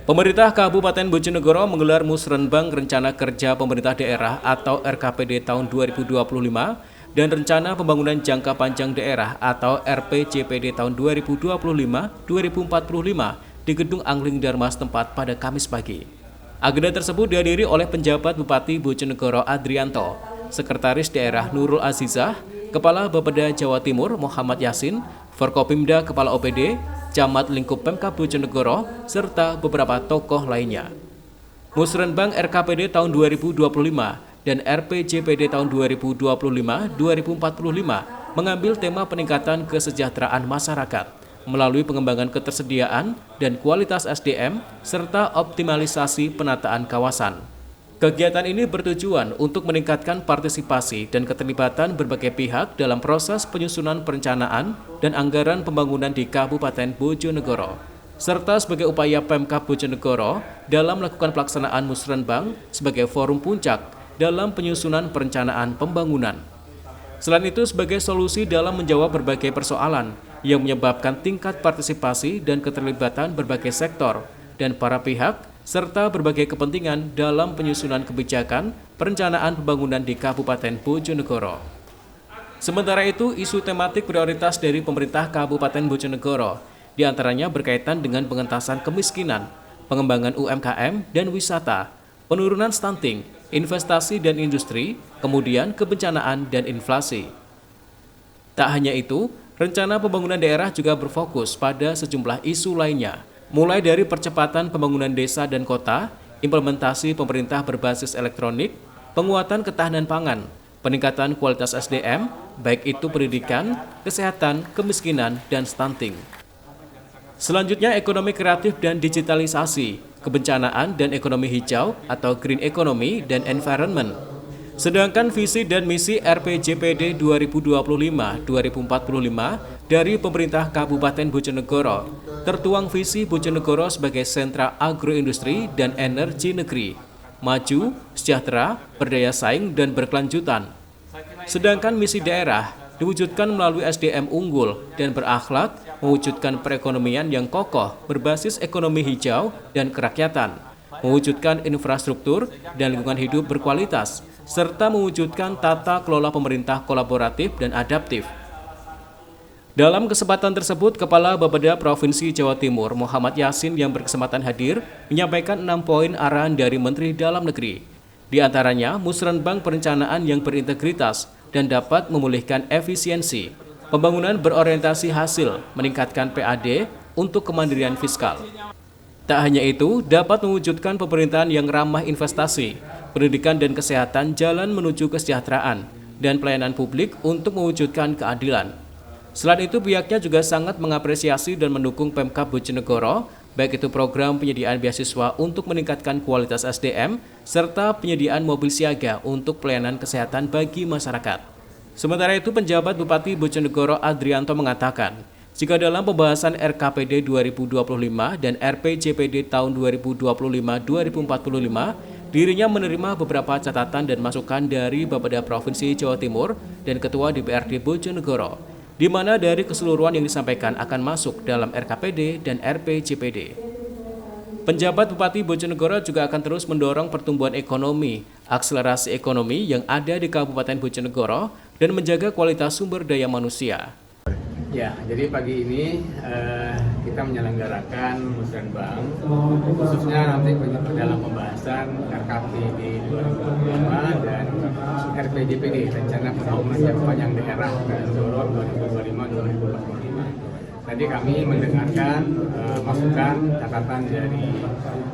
Pemerintah Kabupaten Bojonegoro menggelar Musrenbang Rencana Kerja Pemerintah Daerah atau RKPD tahun 2025 dan Rencana Pembangunan Jangka Panjang Daerah atau RPJPD tahun 2025-2045 di Gedung Angling Dharma setempat pada Kamis pagi. Agenda tersebut dihadiri oleh penjabat Bupati Bojonegoro Adrianto, Sekretaris Daerah Nurul Azizah, Kepala Bapeda Jawa Timur Muhammad Yasin, Forkopimda Kepala OPD, Camat Lingkup Pemkab Bojonegoro, serta beberapa tokoh lainnya. Musrenbang RKPD tahun 2025 dan RPJPD tahun 2025-2045 mengambil tema peningkatan kesejahteraan masyarakat melalui pengembangan ketersediaan dan kualitas SDM serta optimalisasi penataan kawasan. Kegiatan ini bertujuan untuk meningkatkan partisipasi dan keterlibatan berbagai pihak dalam proses penyusunan perencanaan dan anggaran pembangunan di Kabupaten Bojonegoro, serta sebagai upaya Pemkab Bojonegoro dalam melakukan pelaksanaan Musrenbang sebagai forum puncak dalam penyusunan perencanaan pembangunan. Selain itu, sebagai solusi dalam menjawab berbagai persoalan yang menyebabkan tingkat partisipasi dan keterlibatan berbagai sektor dan para pihak serta berbagai kepentingan dalam penyusunan kebijakan perencanaan pembangunan di Kabupaten Bojonegoro. Sementara itu, isu tematik prioritas dari pemerintah Kabupaten Bojonegoro diantaranya berkaitan dengan pengentasan kemiskinan, pengembangan UMKM dan wisata, penurunan stunting, investasi dan industri, kemudian kebencanaan dan inflasi. Tak hanya itu, rencana pembangunan daerah juga berfokus pada sejumlah isu lainnya, mulai dari percepatan pembangunan desa dan kota, implementasi pemerintah berbasis elektronik, penguatan ketahanan pangan, peningkatan kualitas SDM, baik itu pendidikan, kesehatan, kemiskinan, dan stunting. Selanjutnya, ekonomi kreatif dan digitalisasi, kebencanaan dan ekonomi hijau atau green economy dan environment. Sedangkan visi dan misi RPJPD 2025-2045 dari pemerintah Kabupaten Bojonegoro tertuang visi Bojonegoro sebagai sentra agroindustri dan energi negeri, maju, sejahtera, berdaya saing, dan berkelanjutan. Sedangkan misi daerah diwujudkan melalui SDM unggul dan berakhlak, mewujudkan perekonomian yang kokoh berbasis ekonomi hijau dan kerakyatan, mewujudkan infrastruktur dan lingkungan hidup berkualitas, serta mewujudkan tata kelola pemerintah kolaboratif dan adaptif. Dalam kesempatan tersebut, Kepala Bapeda Provinsi Jawa Timur Muhammad Yasin yang berkesempatan hadir menyampaikan 6 poin arahan dari Menteri Dalam Negeri. Di antaranya, Musrenbang perencanaan yang berintegritas dan dapat memulihkan efisiensi, pembangunan berorientasi hasil, meningkatkan PAD untuk kemandirian fiskal. Tak hanya itu, dapat mewujudkan pemerintahan yang ramah investasi, pendidikan dan kesehatan jalan menuju kesejahteraan, dan pelayanan publik untuk mewujudkan keadilan. Selain itu, pihaknya juga sangat mengapresiasi dan mendukung Pemkab Bojonegoro, baik itu program penyediaan beasiswa untuk meningkatkan kualitas SDM, serta penyediaan mobil siaga untuk pelayanan kesehatan bagi masyarakat. Sementara itu, penjabat Bupati Bojonegoro Adrianto mengatakan, jika dalam pembahasan RKPD 2025 dan RPJPD tahun 2025-2045, dirinya menerima beberapa catatan dan masukan dari Bapeda Provinsi Jawa Timur dan Ketua DPRD Bojonegoro, di mana dari keseluruhan yang disampaikan akan masuk dalam RKPD dan RPJPD. Penjabat Bupati Bojonegoro juga akan terus mendorong pertumbuhan ekonomi, akselerasi ekonomi yang ada di Kabupaten Bojonegoro, dan menjaga kualitas sumber daya manusia. Ya, jadi pagi ini kita menyelenggarakan Musrenbang, khususnya nanti dalam pembahasan RKPD 2025 dan RPJPD, Rencana Pembangunan Jangka Panjang Daerah Bojonegoro 2025-2045. Tadi kami mendengarkan masukan, catatan dari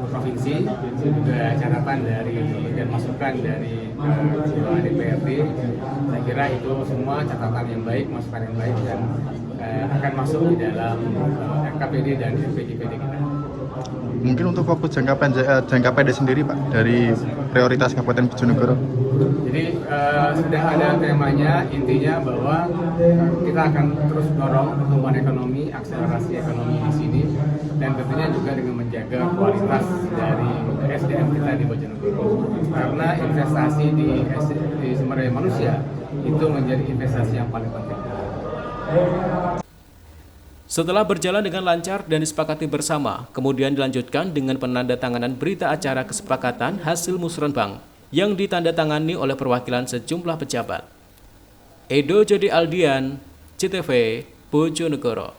provinsi, juga catatan dari dan masukan dari Ketua DPRD. Saya kira itu semua catatan yang baik, masukan yang baik dan akan masuk di dalam RKPD dan RPJPD kita. Mungkin untuk fokus jangka pendek sendiri Pak, dari prioritas Kabupaten Bojonegoro. Jadi sudah ada temanya, intinya bahwa kita akan terus dorong pertumbuhan ekonomi, akselerasi ekonomi di sini, dan tentunya juga dengan menjaga kualitas dari SDM kita di Bojonegoro. Karena investasi di sumber daya manusia itu menjadi investasi yang paling penting. Setelah berjalan dengan lancar dan disepakati bersama, kemudian dilanjutkan dengan penandatanganan berita acara kesepakatan hasil musrenbang yang ditandatangani oleh perwakilan sejumlah pejabat. Edo Jody Aldian, CTV, Bojonegoro.